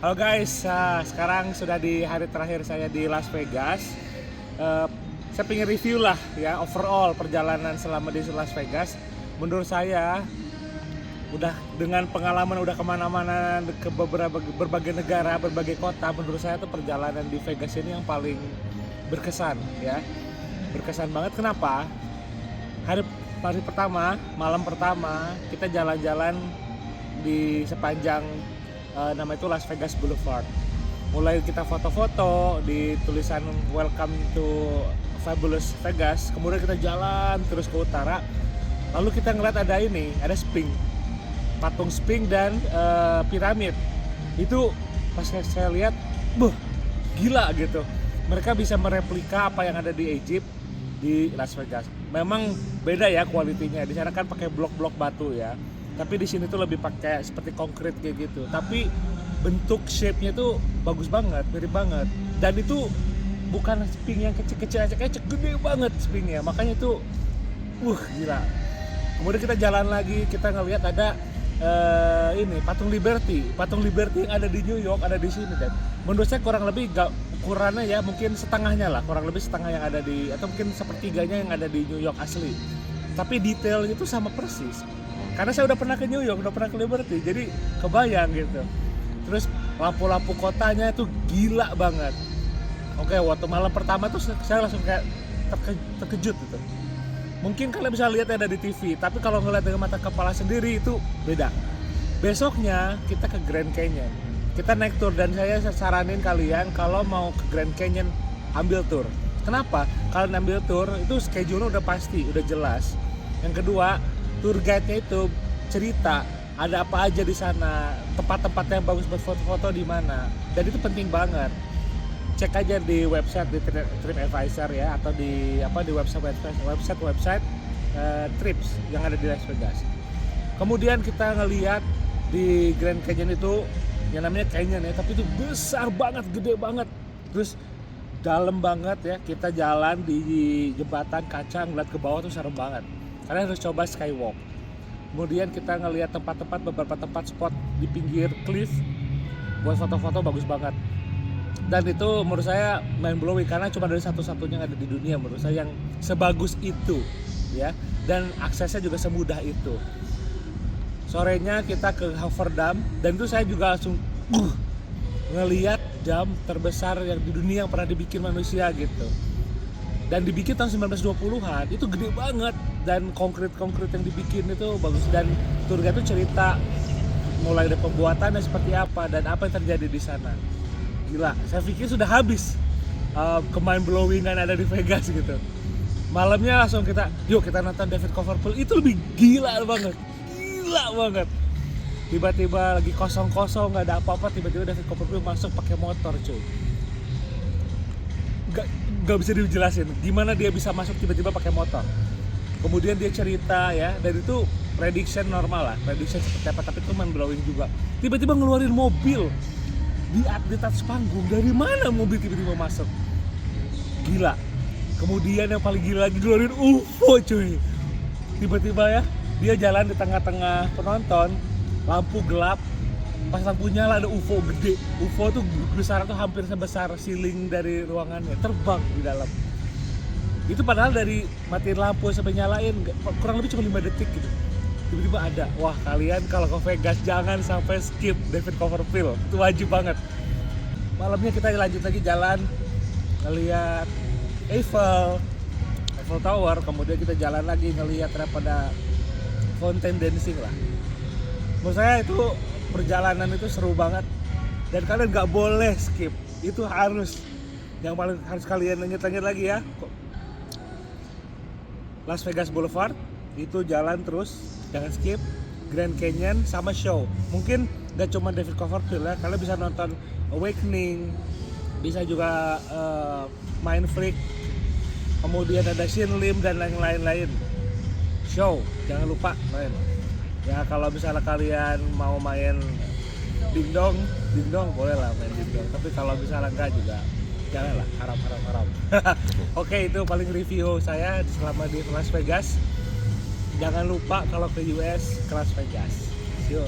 Halo guys, sekarang sudah di hari terakhir saya di Las Vegas. Saya pengen review lah ya overall perjalanan selama di Las Vegas. Menurut saya udah dengan pengalaman udah kemana-mana ke berbagai negara, berbagai kota. Menurut saya tuh perjalanan di Vegas ini yang paling berkesan ya. Berkesan banget. Kenapa? Hari pertama, malam pertama kita jalan-jalan di sepanjang nama itu Las Vegas Boulevard. Mulai kita foto-foto di tulisan Welcome to Fabulous Vegas. Kemudian kita jalan terus ke utara. Lalu kita ngeliat ada Sphinx, patung Sphinx dan piramid. Itu pas saya lihat, gila gitu. Mereka bisa mereplika apa yang ada di Egypt di Las Vegas. Memang beda ya kualitinya. Di sana kan pakai blok-blok batu ya. Tapi di sini tuh lebih pakai seperti konkret kayak gitu. Tapi bentuk shape-nya tuh bagus banget, mirip banget. Dan itu bukan Sphinx yang kecil-kecil aja, gede banget Sphinx-nya. Makanya itu gila. Kemudian kita jalan lagi, kita ngelihat ada patung Liberty. Patung Liberty yang ada di New York ada di sini kan. Menurut saya kurang lebih ukurannya ya mungkin setengahnya lah, kurang lebih setengah yang ada di, atau mungkin sepertiganya yang ada di New York asli. Tapi detailnya itu sama persis. Karena saya udah pernah ke New York, udah pernah ke Liberty, jadi kebayang gitu. Terus lampu-lampu kotanya itu gila banget. Oke, waktu malam pertama tuh saya langsung kayak terkejut gitu. Mungkin kalian bisa lihat ada di TV, tapi kalau ngeliat dengan mata kepala sendiri itu beda. Besoknya kita ke Grand Canyon. Kita naik tour dan saya saranin kalian kalau mau ke Grand Canyon ambil tour. Kenapa? Kalau ambil tour itu schedule-nya udah pasti, udah jelas. Yang kedua, tour guide-nya itu cerita ada apa aja di sana, tempat-tempat yang bagus buat foto-foto di mana, dan itu penting banget. Cek aja di website di TripAdvisor ya, atau di website trips yang ada di Las Vegas. Kemudian kita ngelihat di Grand Canyon itu yang namanya canyon ya, tapi itu besar banget, gede banget, terus dalam banget ya. Kita jalan di jembatan kaca ngeliat ke bawah tuh serem banget. Kalian harus coba skywalk. Kemudian kita ngelihat beberapa tempat spot di pinggir cliff buat foto-foto bagus banget. Dan itu menurut saya mind blowing karena cuma dari satu-satunya yang ada di dunia menurut saya yang sebagus itu ya, dan aksesnya juga semudah itu. Sorenya kita ke Hoover Dam dan itu saya juga langsung ngelihat dam terbesar yang di dunia yang pernah dibikin manusia gitu. Dan dibikin tahun 1920-an, itu gede banget. Dan konkret yang dibikin itu bagus. Dan tour guide itu cerita mulai dari pembuatannya seperti apa dan apa yang terjadi di sana. Gila, saya pikir sudah habis mind blowingan ada di Vegas gitu. Malamnya langsung yuk kita nonton David Copperfield. Itu lebih gila banget. Tiba-tiba lagi kosong-kosong, nggak ada apa-apa, tiba-tiba David Copperfield masuk pakai motor cuy. Gak bisa dijelasin gimana dia bisa masuk tiba-tiba pakai motor. Kemudian dia cerita ya, dan itu prediction normal lah, prediction seperti apa, tapi itu mind blowing juga. Tiba-tiba ngeluarin mobil di atas panggung. Dari mana mobil tiba-tiba masuk? Gila. Kemudian yang paling gila lagi ngeluarin UFO cuy. Tiba-tiba ya dia jalan di tengah-tengah penonton, lampu gelap. Pas lampu nyala ada UFO gede. UFO tuh besar tuh hampir sebesar ceiling dari ruangannya, terbang di dalam. Itu padahal dari matiin lampu sampai nyalain kurang lebih cuma 5 detik gitu. Tiba-tiba ada. Wah, kalian kalau ke Vegas jangan sampai skip David Copperfield. Itu wajib banget. Malamnya kita lanjut lagi jalan ngelihat Eiffel Tower, kemudian kita jalan lagi ngelihat pada fountain dancing lah. Menurut saya itu perjalanan itu seru banget dan kalian nggak boleh skip. Itu harus, yang paling harus kalian ingat lagi ya, Las Vegas Boulevard itu jalan terus, jangan skip. Grand Canyon sama show. Mungkin nggak cuma David Copperfield ya, kalian bisa nonton Awakening, bisa juga Mind Freak, kemudian ada Shin Lim dan lain-lain. Show, jangan lupa main. Ya kalau misalnya kalian mau main dingdong boleh lah main dingdong. Tapi kalau misalnya enggak juga janganlah, haram. Oke, itu paling review saya selama di Las Vegas. Jangan lupa kalau ke US, ke Las Vegas. See you.